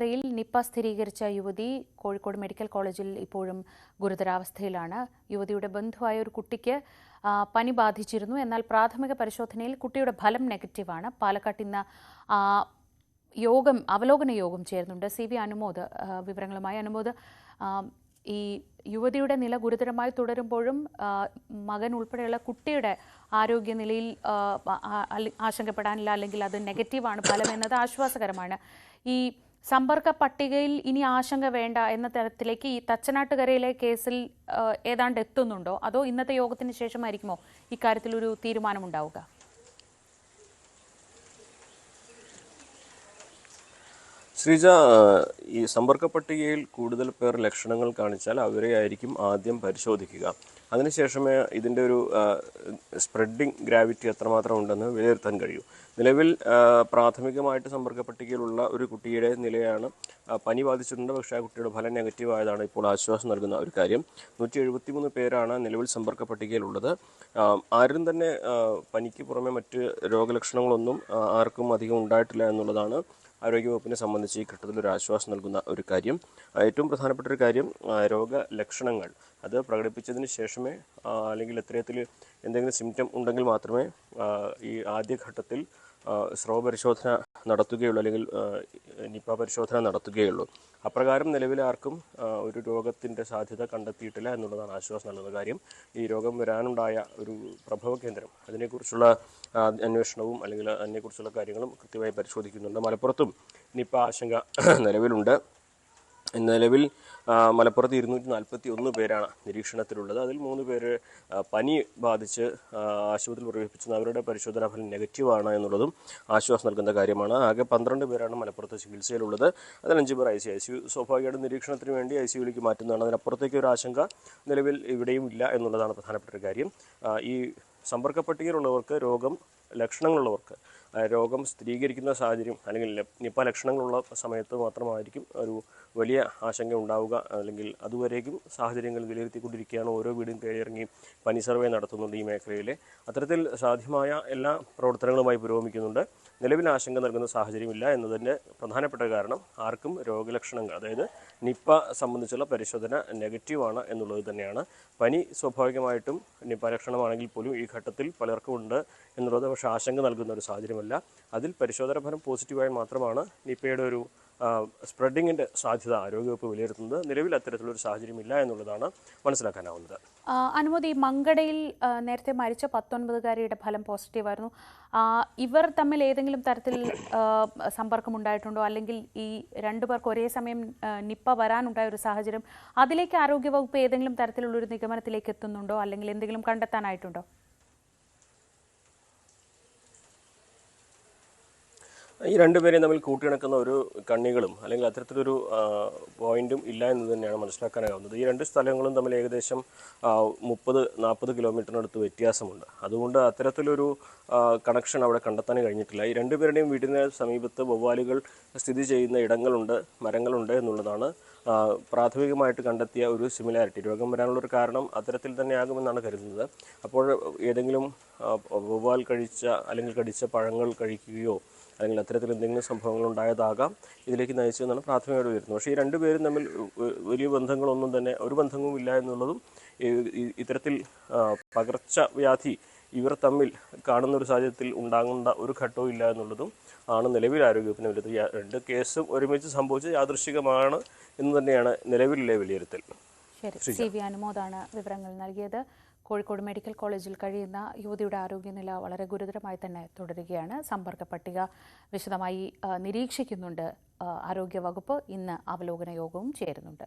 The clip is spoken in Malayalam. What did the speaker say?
യിൽ നിപ്പ സ്ഥിരീകരിച്ച യുവതി കോഴിക്കോട് മെഡിക്കൽ കോളേജിൽ ഇപ്പോഴും ഗുരുതരാവസ്ഥയിലാണ്. യുവതിയുടെ ബന്ധുവായ ഒരു കുട്ടിക്ക് പനി ബാധിച്ചിരുന്നു. എന്നാൽ പ്രാഥമിക പരിശോധനയിൽ കുട്ടിയുടെ ഫലം നെഗറ്റീവാണ്. പാലക്കാട്ട് ഇന്ന് അവലോകന യോഗം ചേരുന്നുണ്ട്. CV അനുമോദ് വിവരങ്ങളുമായി. അനുമോദ്, ഈ യുവതിയുടെ നില ഗുരുതരമായി തുടരുമ്പോഴും മകൻ ഉൾപ്പെടെയുള്ള കുട്ടിയുടെ ആരോഗ്യനിലയിൽ ആശങ്കപ്പെടാനില്ല, അല്ലെങ്കിൽ അത് നെഗറ്റീവാണ് ഫലം എന്നത് ആശ്വാസകരമാണ്. ഈ സമ്പർക്ക പട്ടികയിൽ ഇനി ആശങ്ക വേണ്ട എന്ന തരത്തിലേക്ക് ഈ തച്ചനാട്ടുകരയിലെ കേസിൽ ഏതാണ്ട് എത്തുന്നുണ്ടോ, അതോ ഇന്നത്തെ യോഗത്തിന് ശേഷമായിരിക്കുമോ ഇക്കാര്യത്തിലൊരു തീരുമാനമുണ്ടാവുക? ശ്രീജ, ഈ സമ്പർക്ക പട്ടികയിൽ കൂടുതൽ പേർ ലക്ഷണങ്ങൾ കാണിച്ചാൽ അവരെ ആയിരിക്കും ആദ്യം പരിശോധിക്കുക. അതിനുശേഷമേ ഇതിൻ്റെ ഒരു സ്പ്രെഡിങ് ഗ്രാവിറ്റി എത്രമാത്രം ഉണ്ടെന്ന് വിലയിരുത്താൻ കഴിയൂ. നിലവിൽ പ്രാഥമികമായിട്ട് സമ്പർക്ക പട്ടികയിലുള്ള ഒരു കുട്ടിയുടെ നിലയാണ് പനി ബാധിച്ചിട്ടുണ്ട്. പക്ഷേ ആ കുട്ടിയുടെ ഫലം നെഗറ്റീവ് ആയതാണ് ഇപ്പോൾ ആശ്വാസം നൽകുന്ന ഒരു കാര്യം. 173 പേരാണ് നിലവിൽ സമ്പർക്ക പട്ടികയിലുള്ളത്. ആരും തന്നെ പനിക്ക് പുറമെ മറ്റ് രോഗലക്ഷണങ്ങളൊന്നും ആർക്കും അധികം ഉണ്ടായിട്ടില്ല എന്നുള്ളതാണ് ആരോഗ്യവകുപ്പിനെ സംബന്ധിച്ച് ഈ ഘട്ടത്തിൽ ഒരു ആശ്വാസം നൽകുന്ന ഒരു കാര്യം. ഏറ്റവും പ്രധാനപ്പെട്ട ഒരു കാര്യം, രോഗലക്ഷണങ്ങൾ അത് പ്രകടിപ്പിച്ചതിന് ശേഷമേ, അല്ലെങ്കിൽ ഇത്തരത്തിൽ എന്തെങ്കിലും സിംറ്റം ഉണ്ടെങ്കിൽ മാത്രമേ ഈ ആദ്യഘട്ടത്തിൽ സ്രവ പരിശോധന നടത്തുകയുള്ളൂ, അല്ലെങ്കിൽ നിപ്പ പരിശോധന നടത്തുകയുള്ളൂ. അപ്രകാരം നിലവിൽ ആർക്കും ഒരു രോഗത്തിൻ്റെ സാധ്യത കണ്ടെത്തിയിട്ടില്ല എന്നുള്ളതാണ് ആശ്വാസം നൽകുന്ന കാര്യം. ഈ രോഗം വരാനുണ്ടായ ഒരു പ്രഭവ കേന്ദ്രം, അതിനെക്കുറിച്ചുള്ള അന്വേഷണവും അല്ലെങ്കിൽ അതിനെക്കുറിച്ചുള്ള കാര്യങ്ങളും കൃത്യമായി പരിശോധിക്കുന്നുണ്ട്. മലപ്പുറത്തും നിപ്പ ആശങ്ക നിലവിലുണ്ട്. നിലവിൽ മലപ്പുറത്ത് 241 പേരാണ് നിരീക്ഷണത്തിലുള്ളത്. അതിൽ 3 പേര് പനി ബാധിച്ച് ആശുപത്രിയിൽ പ്രവേശിപ്പിച്ചത്. അവരുടെ പരിശോധനാ ഫലം നെഗറ്റീവാണ് എന്നുള്ളതും ആശ്വാസം നൽകുന്ന കാര്യമാണ്. ആകെ 12 പേരാണ് മലപ്പുറത്ത് ചികിത്സയിലുള്ളത്. അതിൽ 5 പേർ ICU. സ്വാഭാവികമായിട്ടും നിരീക്ഷണത്തിന് വേണ്ടി ICUവിലേക്ക് മാറ്റുന്നതാണ്. അതിനപ്പുറത്തേക്ക് ഒരു ആശങ്ക നിലവിൽ ഇവിടെയും ഇല്ല എന്നുള്ളതാണ് പ്രധാനപ്പെട്ട ഒരു കാര്യം. ഈ സമ്പർക്ക പട്ടികയിലുള്ളവർക്ക്, ലക്ഷണങ്ങളുള്ളവർക്ക് രോഗം സ്ഥിരീകരിക്കുന്ന സാഹചര്യം, അല്ലെങ്കിൽ നിപ്പ ലക്ഷണങ്ങളുള്ള സമയത്ത് മാത്രമായിരിക്കും ഒരു വലിയ ആശങ്ക ഉണ്ടാവുക. അല്ലെങ്കിൽ അതുവരേക്കും സാഹചര്യങ്ങൾ വിലയിരുത്തിക്കൊണ്ടിരിക്കുകയാണ്. ഓരോ വീടും കയറിയിറങ്ങി പനി സർവേ നടത്തുന്നുണ്ട് ഈ മേഖലയിലെ. അത്തരത്തിൽ സാധ്യമായ എല്ലാ പ്രവർത്തനങ്ങളുമായി പുരോഗമിക്കുന്നുണ്ട്. നിലവിൽ ആശങ്ക നൽകുന്ന സാഹചര്യമില്ല എന്നതിൻ്റെ പ്രധാനപ്പെട്ട കാരണം ആർക്കും രോഗലക്ഷണങ്ങൾ, അതായത് നിപ്പ സംബന്ധിച്ചുള്ള പരിശോധന നെഗറ്റീവാണ് എന്നുള്ളത് തന്നെയാണ്. പനി സ്വാഭാവികമായിട്ടും നിപ്പ ലക്ഷണമാണെങ്കിൽ പോലും ഈ ഘട്ടത്തിൽ പലർക്കും ഉണ്ട് എന്നുള്ളത് പക്ഷേ ആശങ്ക നൽകുന്ന ഒരു സാഹചര്യമല്ല. അതിൽ പരിശോധന ഫലം പോസിറ്റീവായി മാത്രമാണ് നിപ്പയുടെ ഒരു സ്പ്രെഡിങ്ങിൻ്റെ സാധ്യത ആരോഗ്യവകുപ്പ് വിലയിരുത്തുന്നത്. നിലവിൽ അത്തരത്തിലൊരു സാഹചര്യമില്ല എന്നുള്ളതാണ് മനസ്സിലാക്കാനാവുന്നത്. അനുമതി, മങ്കടയിൽ നേരത്തെ മരിച്ച 19-കാരിയുടെ ഫലം പോസിറ്റീവായിരുന്നു. ഇവർ തമ്മിൽ ഏതെങ്കിലും തരത്തിൽ സമ്പർക്കമുണ്ടായിട്ടുണ്ടോ, അല്ലെങ്കിൽ ഈ 2 പേർക്ക് ഒരേ സമയം നിപ്പ വരാനുണ്ടായ ഒരു സാഹചര്യം, അതിലേക്ക് ആരോഗ്യവകുപ്പ് ഏതെങ്കിലും തരത്തിലുള്ളൊരു നിഗമനത്തിലേക്ക് എത്തുന്നുണ്ടോ, അല്ലെങ്കിൽ എന്തെങ്കിലും കണ്ടെത്താനായിട്ടുണ്ടോ? ഈ 2 പേരെയും തമ്മിൽ കൂട്ടിയിണക്കുന്ന ഒരു കണ്ണികളും അല്ലെങ്കിൽ അത്തരത്തിലൊരു പോയിന്റും ഇല്ല എന്ന് തന്നെയാണ് മനസ്സിലാക്കാനാകുന്നത്. ഈ 2 സ്ഥലങ്ങളും തമ്മിൽ ഏകദേശം 30-40 കിലോമീറ്ററിനടുത്ത് വ്യത്യാസമുണ്ട്. അതുകൊണ്ട് അത്തരത്തിലൊരു കണക്ഷൻ അവിടെ കണ്ടെത്താൻ കഴിഞ്ഞിട്ടില്ല. ഈ 2 പേരുടെയും വീടിന് സമീപത്ത് വവ്വാലുകൾ സ്ഥിതി ചെയ്യുന്ന ഇടങ്ങളുണ്ട്, മരങ്ങളുണ്ട് എന്നുള്ളതാണ് പ്രാഥമികമായിട്ട് കണ്ടെത്തിയ ഒരു സിമിലാരിറ്റി. രോഗം വരാനുള്ളൊരു കാരണം അത്തരത്തിൽ തന്നെയാകുമെന്നാണ് കരുതുന്നത്. അപ്പോൾ ഏതെങ്കിലും വവ്വാൽ കഴിച്ച അല്ലെങ്കിൽ കടിച്ച പഴങ്ങൾ കഴിക്കുകയോ അല്ലെങ്കിൽ അത്തരത്തിൽ എന്തെങ്കിലും സംഭവങ്ങൾ ഉണ്ടായതാകാം ഇതിലേക്ക് നയിച്ചതെന്നാണ് പ്രാഥമികമായിട്ട് വരുന്നത്. പക്ഷേ ഈ 2 പേരും തമ്മിൽ വലിയ ബന്ധങ്ങളൊന്നും തന്നെ, ഒരു ബന്ധവും ഇല്ല എന്നുള്ളതും, ഇത്തരത്തിൽ പകർച്ചവ്യാധി ഇവർ തമ്മിൽ കാണുന്ന ഒരു സാഹചര്യത്തിൽ ഉണ്ടാകേണ്ട ഒരു ഘട്ടവും ഇല്ല എന്നുള്ളതും ആണ് നിലവിൽ ആരോഗ്യവകുപ്പിനെ വിലയിരുത്തുന്നത്. 2 കേസും ഒരുമിച്ച് സംഭവിച്ച് യാദൃശ്ചികമാണ് എന്ന് തന്നെയാണ് നിലവിലെ വിലയിരുത്തൽ. ശരി, CV അനുമോദാണ് വിവരങ്ങൾ നൽകിയത്. കോഴിക്കോട് മെഡിക്കൽ കോളേജിൽ കഴിയുന്ന യുവതിയുടെ ആരോഗ്യനില വളരെ ഗുരുതരമായി തന്നെ തുടരുകയാണ്. സമ്പർക്ക പട്ടിക വിശദമായി നിരീക്ഷിക്കുന്നുണ്ട് ആരോഗ്യവകുപ്പ്. ഇന്ന് അവലോകന യോഗവും ചേരുന്നുണ്ട്.